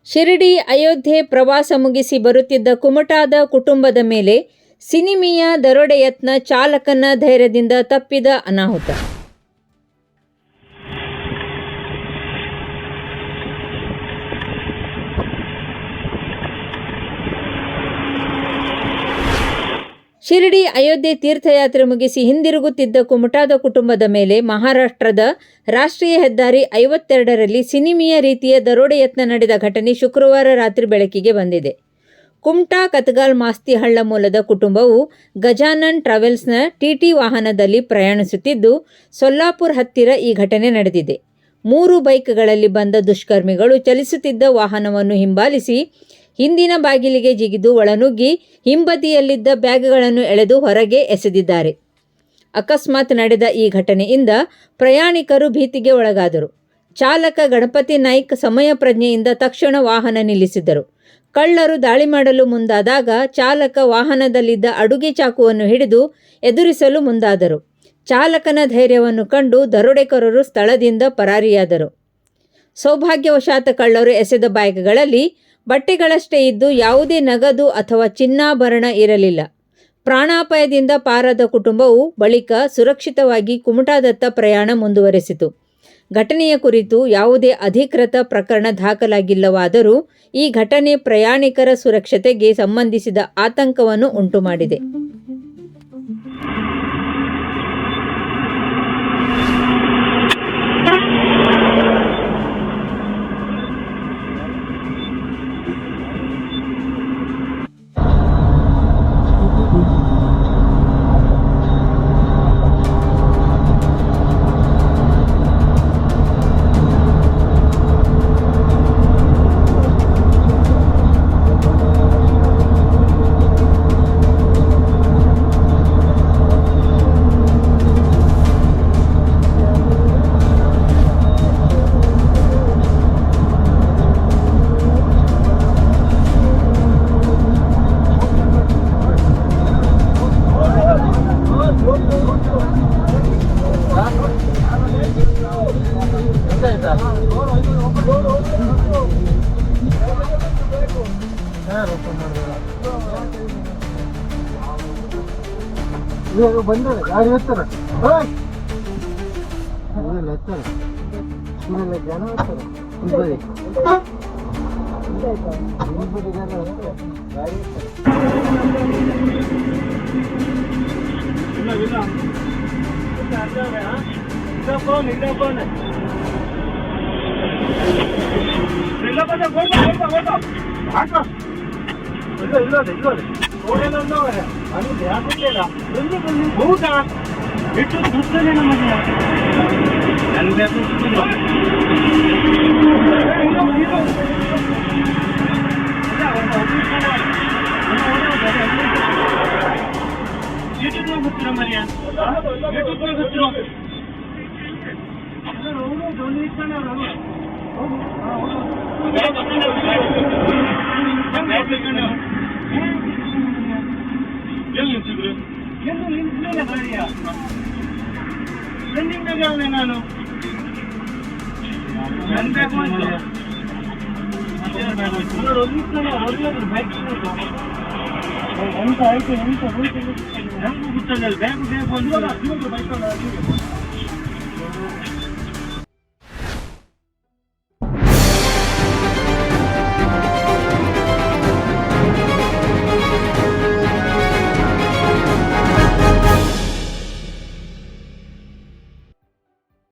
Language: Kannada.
ಶಿರಡಿ ಅಯೋಧ್ಯೆ ಪ್ರವಾಸ ಮುಗಿಸಿ ಬರುತ್ತಿದ್ದ ಕುಮಟಾದ ಕುಟುಂಬದ ಮೇಲೆ ಸಿನಿಮೀಯ ದರೋಡೆ ಯತ್ನ, ಚಾಲಕನ ಧೈರ್ಯದಿಂದ ತಪ್ಪಿದ ಅನಾಹುತ. ಶಿರಡಿ ಅಯೋಧ್ಯೆ ತೀರ್ಥಯಾತ್ರೆ ಮುಗಿಸಿ ಹಿಂದಿರುಗುತ್ತಿದ್ದ ಕುಮಟಾದ ಕುಟುಂಬದ ಮೇಲೆ ಮಹಾರಾಷ್ಟ್ರದ ರಾಷ್ಟ್ರೀಯ ಹೆದ್ದಾರಿ 52ರಲ್ಲಿ ಸಿನಿಮೀಯ ರೀತಿಯ ದರೋಡೆ ಯತ್ನ ನಡೆದ ಘಟನೆ ಶುಕ್ರವಾರ ರಾತ್ರಿ ಬೆಳಕಿಗೆ ಬಂದಿದೆ. ಕುಮಟಾ ಕತಗಾಲ್ ಮಾಸ್ತಿಹಳ್ಳ ಮೂಲದ ಕುಟುಂಬವು ಗಜಾನನ್ ಟ್ರಾವೆಲ್ಸ್ನ ಟಿಟಿ ವಾಹನದಲ್ಲಿ ಪ್ರಯಾಣಿಸುತ್ತಿದ್ದು, ಸೊಲ್ಲಾಪುರ ಹತ್ತಿರ ಈ ಘಟನೆ ನಡೆದಿದೆ. 3 ಬೈಕ್ಗಳಲ್ಲಿ ಬಂದ ದುಷ್ಕರ್ಮಿಗಳು ಚಲಿಸುತ್ತಿದ್ದ ವಾಹನವನ್ನು ಹಿಂಬಾಲಿಸಿ ಹಿಂದಿನ ಬಾಗಿಲಿಗೆ ಜಿಗಿದು ಒಳನುಗ್ಗಿ ಹಿಂಬದಿಯಲ್ಲಿದ್ದ ಬ್ಯಾಗ್ಗಳನ್ನು ಎಳೆದು ಹೊರಗೆ ಎಸೆದಿದ್ದಾರೆ. ಅಕಸ್ಮಾತ್ ನಡೆದ ಈ ಘಟನೆಯಿಂದ ಪ್ರಯಾಣಿಕರು ಭೀತಿಗೆ ಒಳಗಾದರು. ಚಾಲಕ ಗಣಪತಿ ನಾಯ್ಕ್ ಸಮಯ ಪ್ರಜ್ಞೆಯಿಂದ ತಕ್ಷಣ ವಾಹನ ನಿಲ್ಲಿಸಿದರು. ಕಳ್ಳರು ದಾಳಿ ಮಾಡಲು ಮುಂದಾದಾಗ ಚಾಲಕ ವಾಹನದಲ್ಲಿದ್ದ ಅಡುಗೆ ಚಾಕುವನ್ನು ಹಿಡಿದು ಎದುರಿಸಲು ಮುಂದಾದರು. ಚಾಲಕನ ಧೈರ್ಯವನ್ನು ಕಂಡು ದರೋಡೆಕೋರರು ಸ್ಥಳದಿಂದ ಪರಾರಿಯಾದರು. ಸೌಭಾಗ್ಯವಶಾತ್ ಕಳ್ಳರು ಎಸೆದ ಬ್ಯಾಗ್ಗಳಲ್ಲಿ ಬಟ್ಟೆಗಳಷ್ಟೇ ಇದ್ದು ಯಾವುದೇ ನಗದು ಅಥವಾ ಚಿನ್ನಾಭರಣ ಇರಲಿಲ್ಲ. ಪ್ರಾಣಾಪಾಯದಿಂದ ಪಾರಾದ ಕುಟುಂಬವು ಬಳಿಕ ಸುರಕ್ಷಿತವಾಗಿ ಕುಮಟಾದತ್ತ ಪ್ರಯಾಣ ಮುಂದುವರೆಸಿತು. ಘಟನೆಯ ಕುರಿತು ಯಾವುದೇ ಅಧಿಕೃತ ಪ್ರಕರಣ ದಾಖಲಾಗಿಲ್ಲವಾದರೂ ಈ ಘಟನೆ ಪ್ರಯಾಣಿಕರ ಸುರಕ್ಷತೆಗೆ ಸಂಬಂಧಿಸಿದ ಆತಂಕವನ್ನು ಉಂಟುಮಾಡಿದೆ. ಬಂದರೆ ಗಾಡಿ ಹತ್ತರ ಜನ ಹತ್ತರ ಇಟ್ಟು ದುಡ್ಡೇ ನಮಗೆ ಗೊತ್ತಿರೋ ಮರಿಯ ಗೊತ್ತಿರೋ ನಾನು ಎಂತ ಆಯ್ತು ಎಂತ ಬ್ಯಾಂಕ್ ಬೇಕು